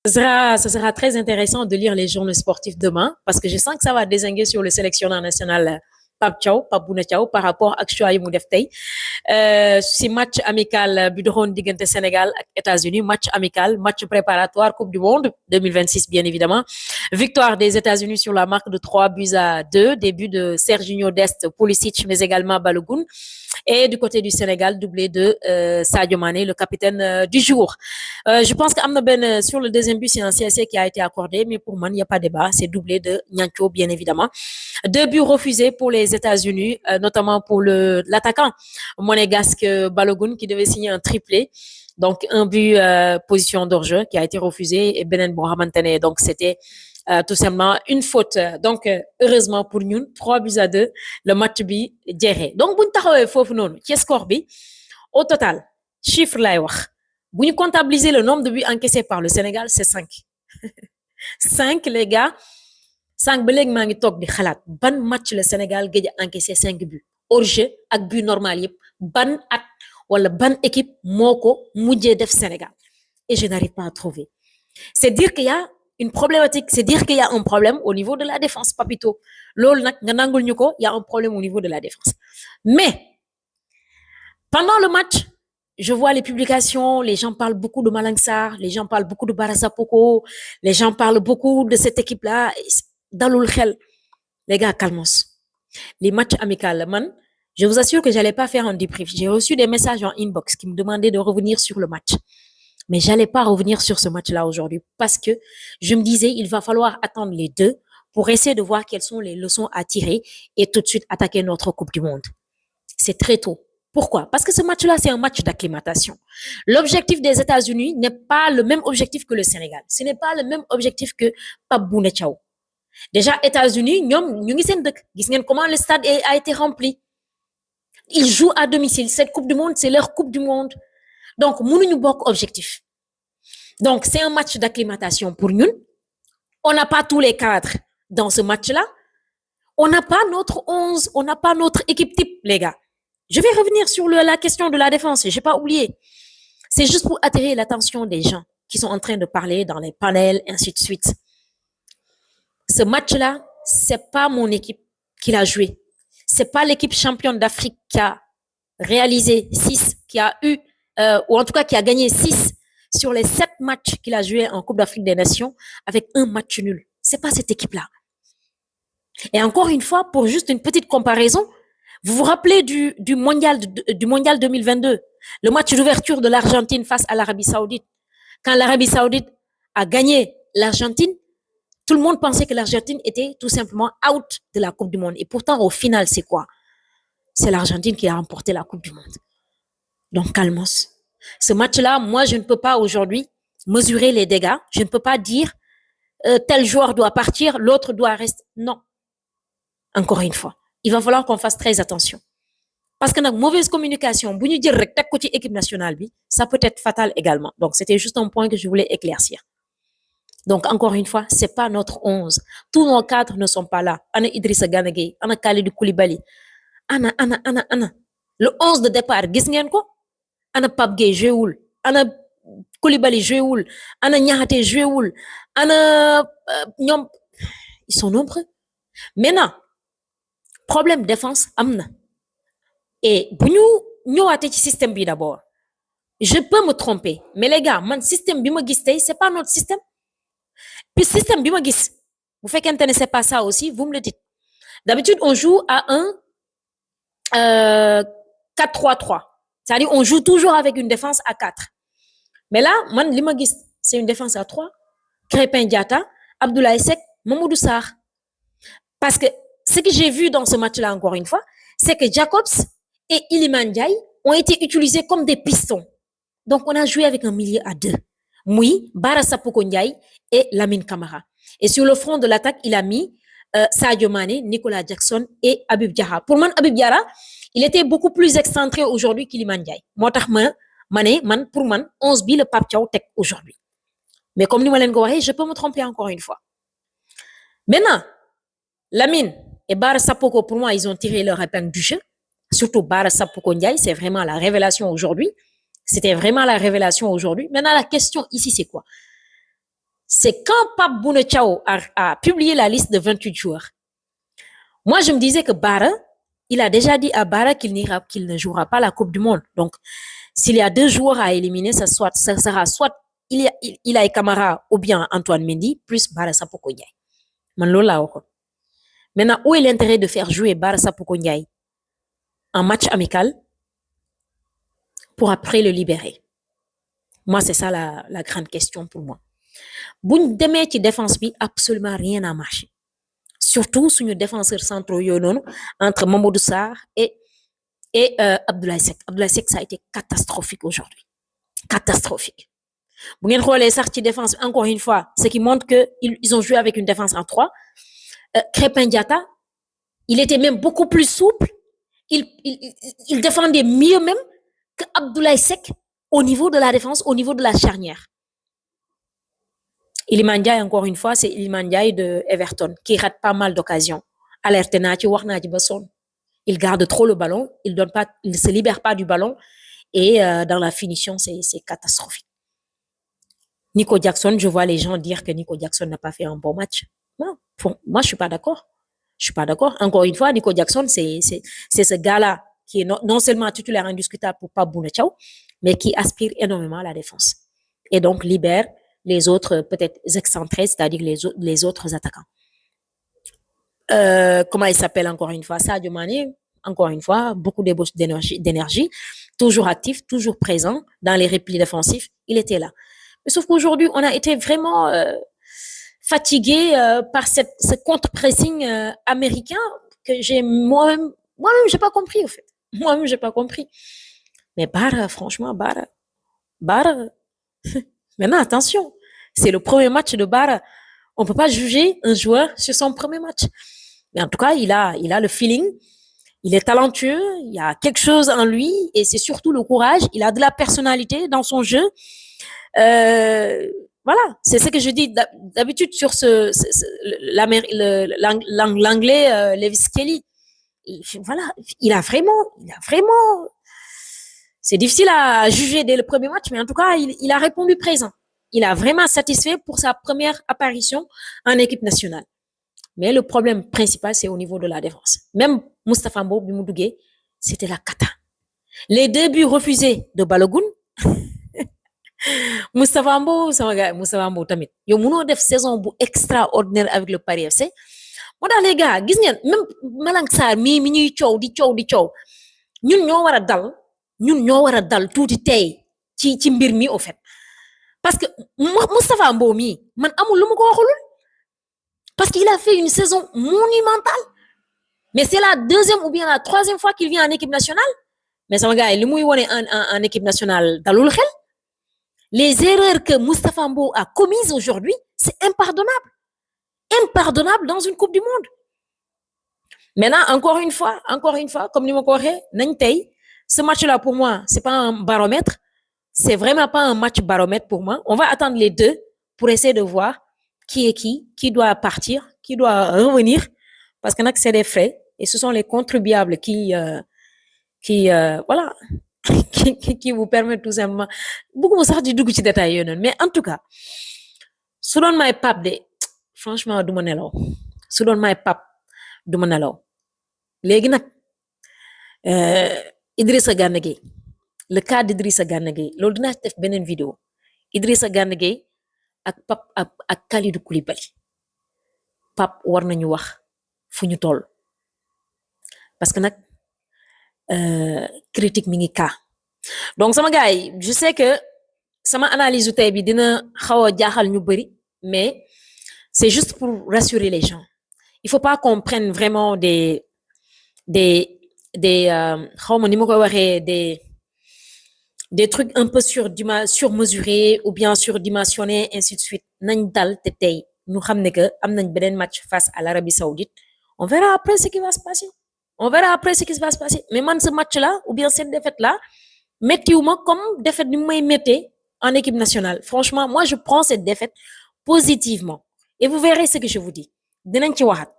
Ce sera très intéressant de lire les journaux sportifs demain parce que je sens que ça va dézinguer sur le sélectionneur national Pape Thiaw, Pape Bouna Thiaw par rapport à choix yi mu def tey si match amical bi doxoon diggante Sénégal ak États-Unis match amical match préparatoire Coupe du Monde 2026 bien évidemment victoire des États-Unis sur la marque de 3-2 des buts de Serginho Dest, Pulisic mais également Balogun et du côté du Sénégal doublé de Sadio Mané le capitaine du jour. Je pense qu'Amna Ben, sur le deuxième but, c'est un CSC qui a été accordé, mais pour moi, il n'y a pas de débat. C'est doublé de Nyancho, bien évidemment. Deux buts refusés pour les États-Unis, notamment pour l'attaquant monégasque Balogun qui devait signer un triplé. Donc, un but position d'hors-jeu qui a été refusé et Benen Mohamantane. Donc, c'était tout simplement une faute. Donc, heureusement pour nous, 3-2, le match bi géré. Donc, buñ taxawé fofu nonu ci score bi, au total, chiffre lay wax. Si vous comptabilisez le nombre de buts encaissés par le Sénégal, c'est 5. 5, les gars. 5 ba léegi maa ngi toog di xalaat ban match le Sénégal gëj a encaissé 5 buts hors jeu ak but normal yëpp ban at wala ban équipe moo ko mujjee def Sénégal et je n'arrive pas à trouver. C'est dire qu'il y a une problématique, c'est dire qu'il y a un problème au niveau de la défense, Papito. Loolu nag nga nangul ñu ko, il y a un problème au niveau de la défense. Mais pendant le match, je vois les publications, les gens parlent beaucoup de Malang Sarr, les gens parlent beaucoup de Barassa Poko, les gens parlent beaucoup de cette équipe-là. Dalul Khel. Les gars, calmos. Les matchs amicaux, man, je vous assure que j'allais pas faire un débrief. J'ai reçu des messages en inbox qui me demandaient de revenir sur le match. Mais j'allais pas revenir sur ce match-là aujourd'hui parce que je me disais, il va falloir attendre les deux pour essayer de voir quelles sont les leçons à tirer et tout de suite attaquer notre Coupe du Monde. C'est très tôt. Pourquoi? Parce que ce match-là, c'est un match d'acclimatation. L'objectif des États-Unis n'est pas le même objectif que le Sénégal. Ce n'est pas le même objectif que Pape Bouna Thiaw. Déjà, États-Unis, comment le stade a été rempli. Ils jouent à domicile. Cette Coupe du Monde, c'est leur Coupe du Monde. Donc, nous bok objectif. Donc, c'est un match d'acclimatation pour nous. On n'a pas tous les cadres dans ce match-là. On n'a pas notre 11, on n'a pas notre équipe type, les gars. Je vais revenir sur la question de la défense, j'ai pas oublié. C'est juste pour attirer l'attention des gens qui sont en train de parler dans les panels, ainsi de suite. Ce match-là, c'est pas mon équipe qui l'a joué. C'est pas l'équipe championne d'Afrique qui a réalisé 6, qui a eu, ou en tout cas qui a gagné 6 sur les 7 matchs qu'il a joué en Coupe d'Afrique des Nations avec un match nul. C'est pas cette équipe-là. Et encore une fois, pour juste une petite comparaison, vous vous rappelez du mondial 2022, le match d'ouverture de l'Argentine face à l'Arabie Saoudite. Quand l'Arabie Saoudite a gagné l'Argentine, tout le monde pensait que l'Argentine était tout simplement out de la Coupe du Monde. Et pourtant, au final, c'est quoi? C'est l'Argentine qui a remporté la Coupe du Monde. Donc, calmos. Ce match-là, moi, je ne peux pas aujourd'hui mesurer les dégâts. Je ne peux pas dire tel joueur doit partir, l'autre doit rester. Non. Encore une fois, il va falloir qu'on fasse très attention. Parce que notre mauvaise communication, si nous disons que l'équipe nationale, ça peut être fatal également. Donc, c'était juste un point que je voulais éclaircir. Donc, encore une fois, c'est pas notre 11. Tous nos cadres ne sont pas là. Ana Idrissa Gana Gueye, Ana Kalidou Koulibaly, Ana. Le 11 de départ, gis ngeen ko? Ana Pape Gueye joué wul, Ana Koulibaly joué wul, Ana Niakhaté joué wul, Ana ñom ils sont nombreux. Maintenant, problème défense amna. Et bu ñu ñëwaatee ci système bi d'abord. Je peux me tromper, mais les gars, man système bi ma gis tay, c'est pas notre système. Puis système bi ma gis, vous faites qu'un c'est pas ça aussi, vous me le dites. D'habitude, on joue à un 4-3-3. C'est-à-dire on joue toujours avec une défense à 4. Mais là, man li ma gis, c'est une défense à 3. Crépin Diatta, Abdoulaye Seck, Mamadou Sarr. Parce que ce que j'ai vu dans ce match-là, encore une fois, c'est que Jacobs et Iliman Ndiaye ont été utilisés comme des pistons. Donc, on a joué avec un milieu à 2. Moui, Barassa Poko Ndiaye et Lamine Camara. Et sur le front de l'attaque, il a mis Sadio Mané, Nicolas Jackson et Habib Diarra. Pour moi, Habib Diarra, il était beaucoup plus excentré aujourd'hui qu'Iliman Ndiaye. Pour moi, 11 bi le Pape Thiaw tek aujourd'hui. Mais comme nous l'avons je peux me tromper encore une fois. Maintenant, Lamine et Barassa Poko, pour moi, ils ont tiré leur épingle du jeu. Surtout Barassa Poko Ndiaye, c'est vraiment la révélation aujourd'hui. C'était vraiment la révélation aujourd'hui. Maintenant, la question ici, c'est quoi? c'est quand Pape Bouna Thiaw a publié la liste de 28 joueurs. Moi, je me disais que Bara, il a déjà dit à Bara qu'il ne jouera pas la Coupe du Monde. Donc, s'il y a 2 joueurs à éliminer, ça sera soit il a Camara ou bien Antoine Mendy plus Bara Sapoko Ndiaye. Man loolu laa waxoon. Maintenant, où est l'intérêt de faire jouer Bara Sapoko Ndiaye en match amical pour après le libérer? Moi, c'est ça la grande question pour moi. Buñ demee ci défense bi, absolument rien n'a marché. Surtout suñu défenseurs centraux yooyu noonu entre Mamadou Sarr et Abdoulaye Seck. Abdoulaye Seck, ça a été catastrophique aujourd'hui. Catastrophique. Bu ngeen xoolee sax ci défense, encore une fois, ce qui montre que ils ont joué avec une défense en 3. Crépin Diatta, il était même beaucoup plus souple. Il défendait mieux même que Abdoulaye Seck au niveau de la défense, au niveau de la charnière. Iliman Ndiaye, encore une fois, c'est Iliman Ndiaye de Everton qui rate pas mal d'occasions. Alerte naa ci, wax naa ci ba sonn. Il garde trop le ballon, il se libère pas du ballon et dans la finition, c'est catastrophique. Nico Jackson, je vois les gens dire que Nico Jackson n'a pas fait un bon match. Non, moi, je suis pas d'accord. Je suis pas d'accord. Encore une fois, Nico Jackson, c'est ce gars-là qui est non seulement titulaire indiscutable pour Pape Bouna Thiaw, mais qui aspire énormément à la défense. Et donc, libère les autres, peut-être excentrés, c'est-à-dire les autres attaquants. Comment il s'appelle encore une fois? Sadio Mané, encore une fois, beaucoup d'énergie, toujours actif, toujours présent dans les replis défensifs, il était là. Mais sauf qu'aujourd'hui, on a été vraiment fatigué par ce contre-pressing américain que moi-même, j'ai pas compris, en fait. Moi-même, j'ai pas compris. Mais Bara, franchement, Bara. Maintenant, attention, c'est le premier match de Bara. On peut pas juger un joueur sur son premier match. Mais en tout cas, il a le feeling, il est talentueux, il y a quelque chose en lui et c'est surtout le courage. Il a de la personnalité dans son jeu. Voilà, c'est ce que je dis d'habitude sur l'anglais Lewis Kelly. Voilà, il a vraiment. C'est difficile à juger dès le premier match, mais en tout cas, il a répondu présent. Il a vraiment satisfait pour sa première apparition en équipe nationale. Mais le problème principal, c'est au niveau de la défense. Même Moustapha Mbow, Bimoudougué, c'était la cata. Les 2 buts refusés de Balogun. Moustapha Mbow tamit. Yo mëno def saison bu extraordinaire avec le Paris FC. Moo tax les gars, gis ngeen même Malang Sarr mi ñuy coow di coow. Ñun ñoo wara dal tuuti tey ci mbir mi au fait. Parce que Moustapha Mbow mi man amul lu mu ko waxulul. Parce qu'il a fait une saison monumentale. Mais c'est la 2e ou bien la 3e fois qu'il vient en équipe nationale. Mais sama gars, li muy wone en équipe nationale dalul xel. Les erreurs que Moustapha Mbow a commises aujourd'hui, c'est impardonnable. Impardonnable dans une Coupe du Monde. Maintenant, encore une fois, comme ni ma ko waxee, nañ tey, ce match-là pour moi, c'est pas un baromètre. C'est vraiment pas un match baromètre pour moi. On va attendre les 2 pour essayer de voir qui est qui doit partir, qui doit revenir, parce que c'est des frais et ce sont les contribuables qui voilà, qui vous permettent tout simplement. Beaucoup sax di dugg ci détail yooyu noonu, mais en tout cas, su doon may Pape de, franchement du ma nelaw. Su doon may Pape du ma nelaw. Léegi nag Idrissa Gana Gueye, le cas d'Idrissa Gana Gueye, loolu dinaa def beneen vidéo. Idrissa Gana Gueye ak Pape ak Kalidou Koulibaly. Pape war nañu wax fu ñu toll. Parce que nag critique mi ngi ka. Donc sama gars yi, je sais que sama analyse tey bi dina xaw a jaaxal ñu bari, mais c'est juste pour rassurer les gens. Il faut pas qu'on prenne vraiment des xawma ni ma koy waxee des trucs un peu surmesurés ou bien surdimensionnés, ainsi de suite. Nañ dal te tey ñu xam ne que am nañ beneen match face à l'Arabie Saoudite. On verra après ce qui va se passer. Mais man, ce match-là, ou bien cette défaite-là, méttiwuma comme défaite ni may méttee en équipe nationale. Franchement, moi, je prends cette défaite positivement. Et vous verrez ce que je vous dis. Dinañ ci waxat.